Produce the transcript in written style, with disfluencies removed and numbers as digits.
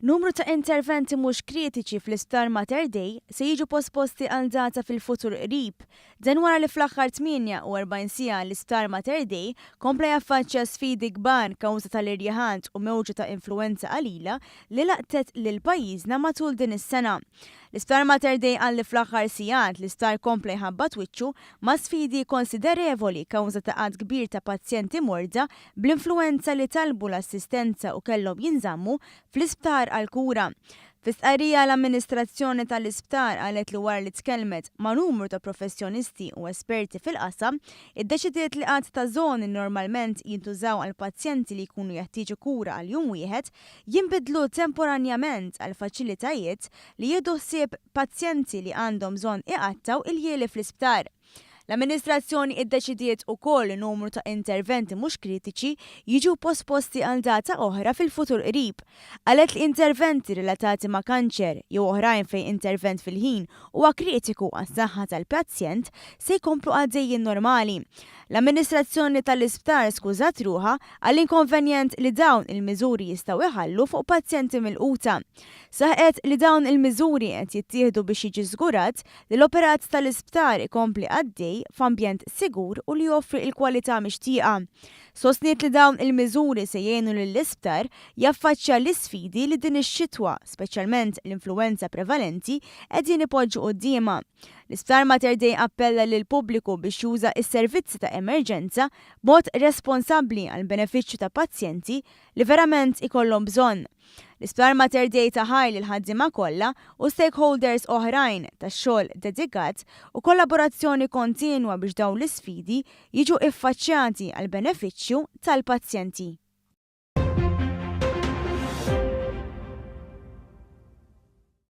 Numru ta' interventi mhux kritiċi fl-Isptar Mater Dei se jiġu posposti għal data fil-futur qrib. Dan wara li fl-aħħar 48 siegħa l-Isptar Mater Dei kompla jaffaċċja sfidi kbar kawża tal-irjaħat u mewġa ta' influwenza qalila li laqtet lil pajjiżna matul din is-sena. L-Isptar Mater Dei qal li fl-aħħar sigħat l-isptar kompla jħabbat wiċċu ma' sfidi konsiderevoli kawża ta' qatt kbir ta' pazjenti morda bl-influwenza li talbu l-assistenza u kellhom jinżammu fl-isptar għall-kura. Fis-stqarrija l-amministrazzjoni tal-isptar qalet li wara li tkellmet ma' numru ta' professjonisti u esperti fil-qasam, iddeċidiet li qatt ta' żoni normalment jintużaw għal pazjenti li jkunu jeħtieġu kura għal jum wieħed jinbidlu temporanjament għal faċilitajiet li jieħdu ħsieb pazjenti li għandhom bżonn iqattaw il-jieli fl-isptar. L-amministrazzjoni iddeċidiet ukoll numru ta' interventi mhux kritiċi jiġu posposti għal data oħra fil-futur qrib. Qalet li interventi relatati ma' kanċer jew oħrajn fejn intervent fil-ħin huwa kritiku għas-saħħa tal-pazjent se jkomplu għaddejjin normali. L-amministrazzjoni tal-isptar skużat ruħha għall-inkonvenjent li dawn il-miżuri jistgħu iħallu fuq pazjenti milquta. Saħqet li dawn il-miżuri qed jittieħdu biex jiġi żgurat li l-operat tal-isptar ikompli għaddej f'ambjent sigur u li joffri l-kwalità mixtieqa. Sostniet li dawn il-miżuri se jgħinu lill-isptar jaffaċċja l-isfidi li din ix-xitwa, speċjalment l-influwenza prevalenti, qegħdin ipoġġu qudiemha. L-Isptar Mater Dei appella lil pubbliku biex juża s-servizzi ta' emerġenza b'mod responsabbli għal benefiċċju ta' pazjenti li verament ikollhom bżonn. L-Isptar Mater Dei taħaj lil ħaddiema kollha u stakeholders oħrajn tax-xogħol dedikat u kollaborazzjoni kontinwa biex dawn l-isfidi jiġu iffaċċjati għal benefiċċju tal-pazjenti.